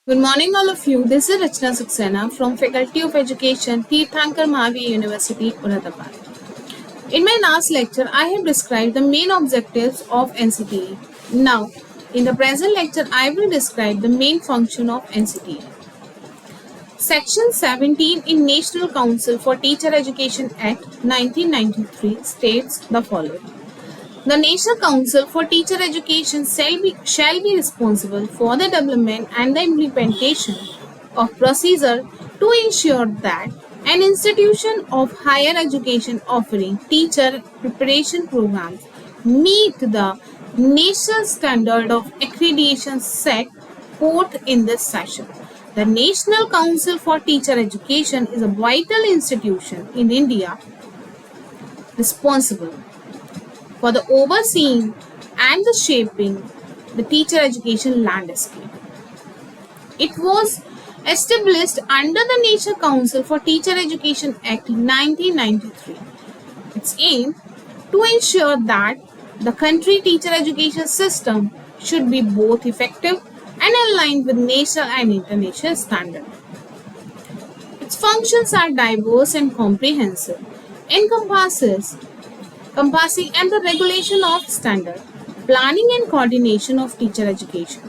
Good morning, all of you. This is Rachna Saxena from Faculty of Education, Tirthankar Mahavi University, Aurangabad. In my last lecture, I have described the main objectives of NCTE. Now, in the present lecture, I will describe the main function of NCTE. Section 17 in National Council for Teacher Education Act 1993 states the following. The National Council for Teacher Education shall be responsible for the development and the implementation of procedure to ensure that an institution of higher education offering teacher preparation programs meet the national standard of accreditation set forth in this section. The National Council for Teacher Education is a vital institution in India responsible for the overseeing and the shaping the teacher education landscape. It was established under the National Council for Teacher Education Act 1993. Its aim to ensure that the country teacher education system should be both effective and aligned with national and international standards. Its functions are diverse and comprehensive, encompassing and the regulation of standard, planning and coordination of teacher education,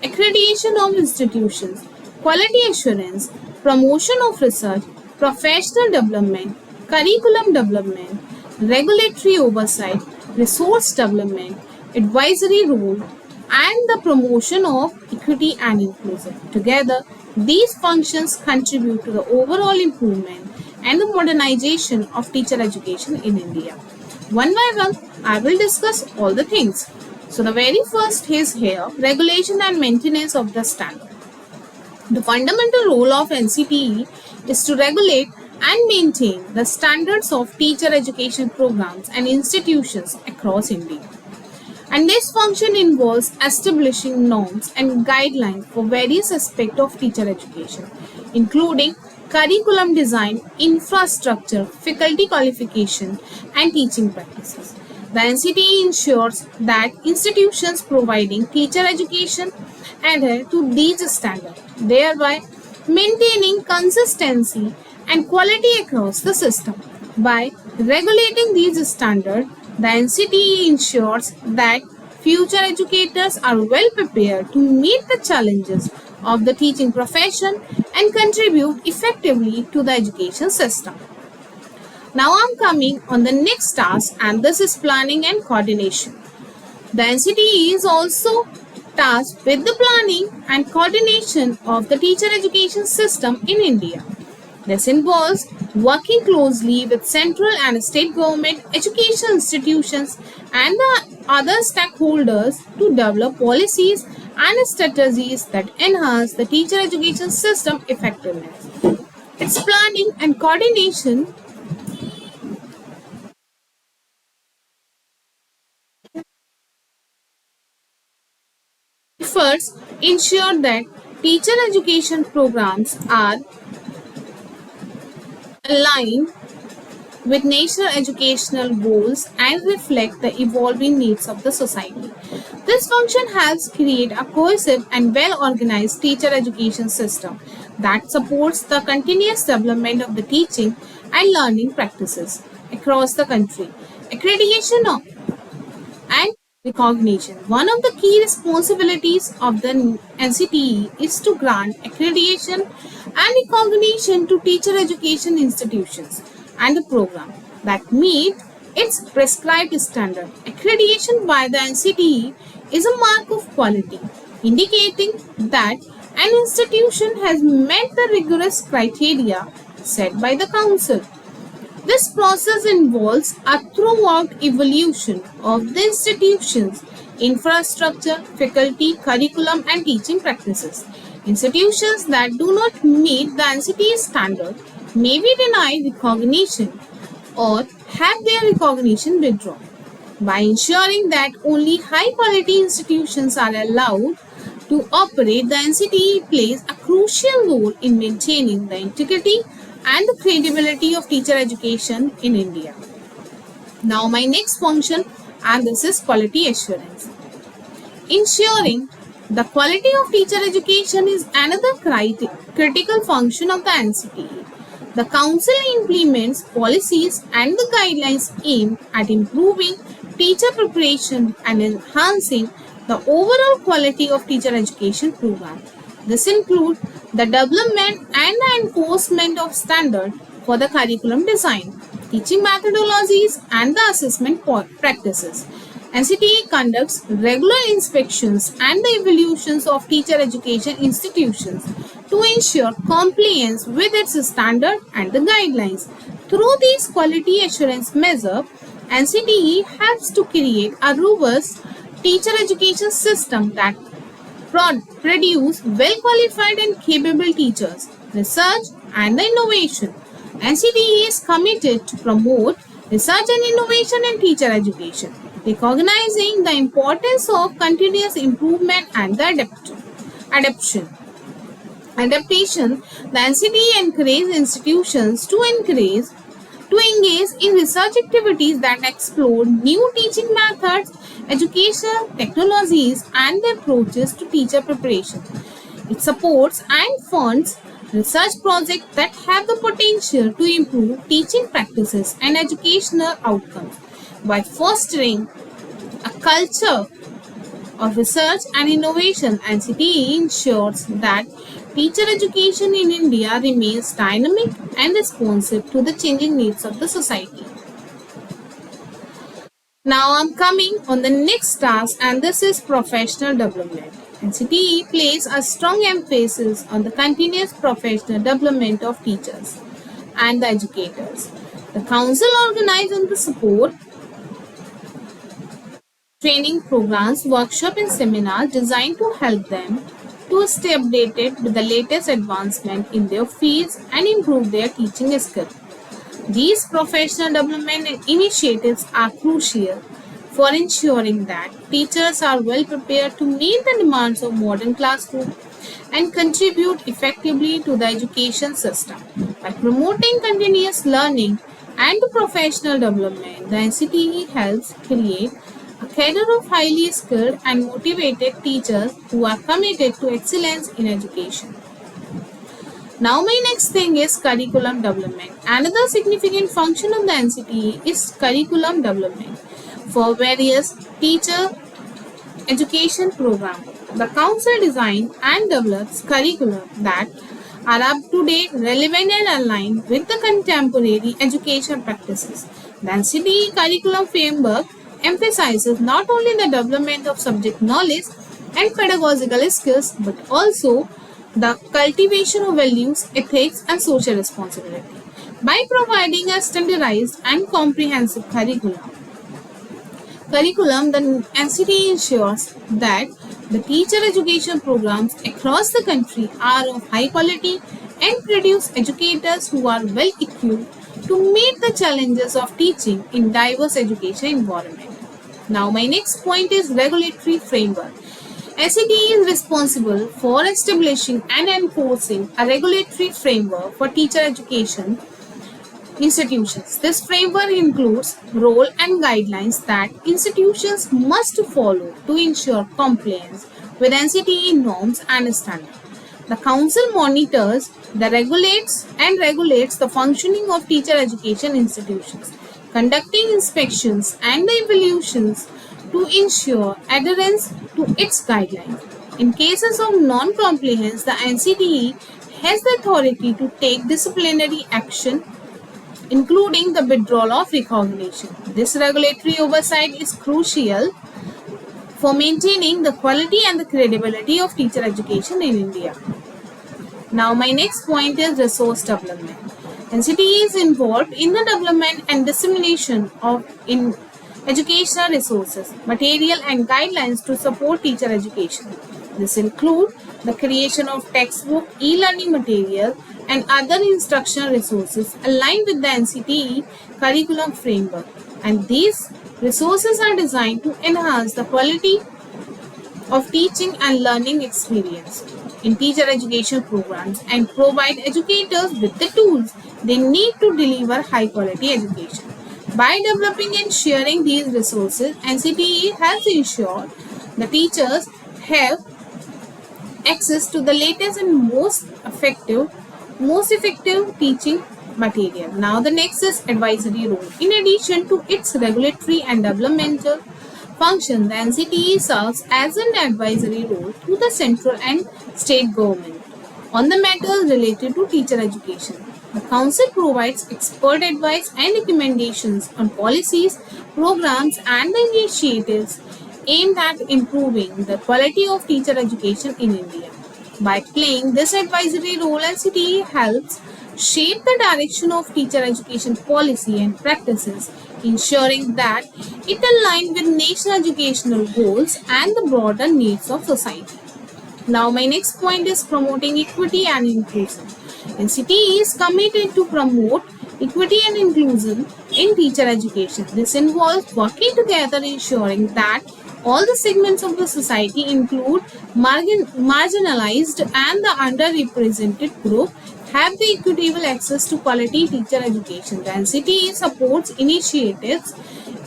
accreditation of institutions, quality assurance, promotion of research, professional development, curriculum development, regulatory oversight, resource development, advisory role, and the promotion of equity and inclusion. Together, these functions contribute to the overall improvement and the modernization of teacher education in India. One by one, I will discuss all the things. So the very first is here, regulation and maintenance of the standard. The fundamental role of NCTE is to regulate and maintain the standards of teacher education programs and institutions across India. And this function involves establishing norms and guidelines for various aspects of teacher education, including curriculum design, infrastructure, faculty qualification, and teaching practices. The NCTE ensures that institutions providing teacher education adhere to these standards, thereby maintaining consistency and quality across the system. By regulating these standards, the NCTE ensures that future educators are well prepared to meet the challenges of the teaching profession and contribute effectively to the education system. Now I'm coming on the next task, and this is planning and coordination. The NCTE is also tasked with the planning and coordination of the teacher education system in India. This involves working closely with central and state government, education institutions, and the other stakeholders to develop policies and strategies that enhance the teacher education system effectiveness. Its planning and coordination efforts ensure that teacher education programs are aligned with national educational goals and reflect the evolving needs of the society. This function helps create a cohesive and well-organized teacher education system that supports the continuous development of the teaching and learning practices across the country. Accreditation and recognition. One of the key responsibilities of the NCTE is to grant accreditation and recognition to teacher education institutions and the program that meet its prescribed standard. Accreditation by the NCTE is a mark of quality, indicating that an institution has met the rigorous criteria set by the Council. This process involves a throughout evolution of the institution's infrastructure, faculty, curriculum, and teaching practices. Institutions that do not meet the NCTE standard may be denied recognition or have their recognition withdrawn. By ensuring that only high-quality institutions are allowed to operate, the NCTE plays a crucial role in maintaining the integrity and the credibility of teacher education in India. Now my next function, and this is quality assurance. Ensuring The quality of teacher education is another critical function of the NCTE. The Council implements policies and the guidelines aimed at improving teacher preparation and enhancing the overall quality of teacher education program. This includes the development and the enforcement of standards for the curriculum design, teaching methodologies, and the assessment practices. NCTE conducts regular inspections and the evaluations of teacher education institutions to ensure compliance with its standard and the guidelines. Through these quality assurance measures, NCTE helps to create a robust teacher education system that produce well-qualified and capable teachers, research and the innovation. NCTE is committed to promote research and innovation in teacher education, recognizing the importance of continuous improvement and the adaptation. The NCTE encourages institutions to engage in research activities that explore new teaching methods, educational technologies, and the approaches to teacher preparation. It supports and funds research projects that have the potential to improve teaching practices and educational outcomes. By fostering a culture of research and innovation, NCTE ensures that teacher education in India remains dynamic and responsive to the changing needs of the society. Now I'm coming on the next task, and this is professional development. NCTE places a strong emphasis on the continuous professional development of teachers and the educators. The council organizes and support training programs, workshops, and seminars designed to help them to stay updated with the latest advancement in their fields and improve their teaching skills. These professional development initiatives are crucial for ensuring that teachers are well prepared to meet the demands of modern classroom and contribute effectively to the education system. By promoting continuous learning and professional development, the NCTE helps create a cadre of highly skilled and motivated teachers who are committed to excellence in education. Now my next thing is curriculum development. Another significant function of the NCTE is curriculum development for various teacher education programs. The council designs and develops curriculum that are up to date, relevant and aligned with the contemporary education practices. The NCTE curriculum framework emphasizes not only the development of subject knowledge and pedagogical skills but also the cultivation of values, ethics, and social responsibility. By providing a standardized and comprehensive curriculum, the NCTE ensures that the teacher education programs across the country are of high quality and produce educators who are well equipped to meet the challenges of teaching in diverse education environment. Now my next point is regulatory framework. NCTE is responsible for establishing and enforcing a regulatory framework for teacher education institutions. This framework includes rules and guidelines that institutions must follow to ensure compliance with NCTE norms and standards. The council monitors, regulates the functioning of teacher education institutions, conducting inspections and evaluations to ensure adherence to its guidelines. In cases of non-compliance, the NCTE has the authority to take disciplinary action, including the withdrawal of recognition. This regulatory oversight is crucial for maintaining the quality and the credibility of teacher education in India. Now my next point is resource development. NCTE is involved in the development and dissemination of educational resources, material and guidelines to support teacher education. This includes the creation of textbook, e-learning material and other instructional resources aligned with the NCTE curriculum framework. And these resources are designed to enhance the quality of teaching and learning experience in teacher education programs and provide educators with the tools they need to deliver high quality education. By developing and sharing these resources, NCTE has ensured the teachers have access to the latest and most effective teaching material. Now the next is advisory role. In addition to its regulatory and developmental function, the NCTE serves as an advisory role to the central and state government on the matters related to teacher education. The Council provides expert advice and recommendations on policies, programs, and initiatives aimed at improving the quality of teacher education in India. By playing this advisory role, NCTE helps shape the direction of teacher education policy and practices, ensuring that it aligns with national educational goals and the broader needs of society. Now, my next point is promoting equity and inclusion. NCTE is committed to promote equity and inclusion in teacher education. This involves working together, ensuring that all the segments of the society, include marginalized and the underrepresented group, have the equitable access to quality teacher education. The NCTE supports initiatives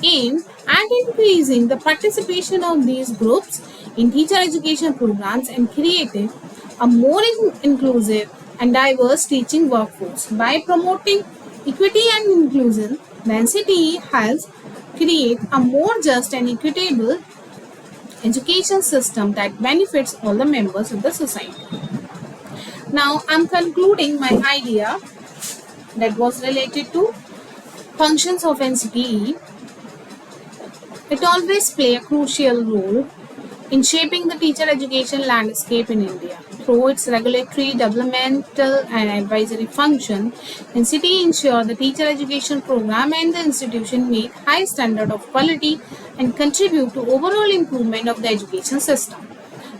aimed at increasing the participation of these groups in teacher education programs and creating a more inclusive and diverse teaching workforce. By promoting equity and inclusion, the NCTE helps create a more just and equitable education system that benefits all the members of the society. Now, I'm concluding my idea that was related to functions of NCTE. It always plays a crucial role in shaping the teacher education landscape in India. Through its regulatory, developmental, and advisory function, NCTE ensures the teacher education program and the institution meet high standard of quality and contribute to overall improvement of the education system.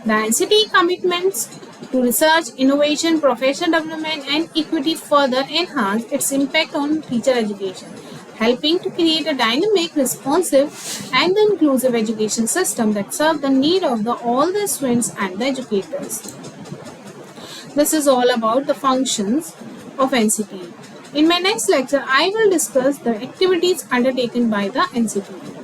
The NCTE commitments to research, innovation, professional development, and equity further enhance its impact on teacher education, helping to create a dynamic, responsive, and inclusive education system that serves the need of all the students and the educators. This is all about the functions of NCTE. In my next lecture, I will discuss the activities undertaken by the NCTE.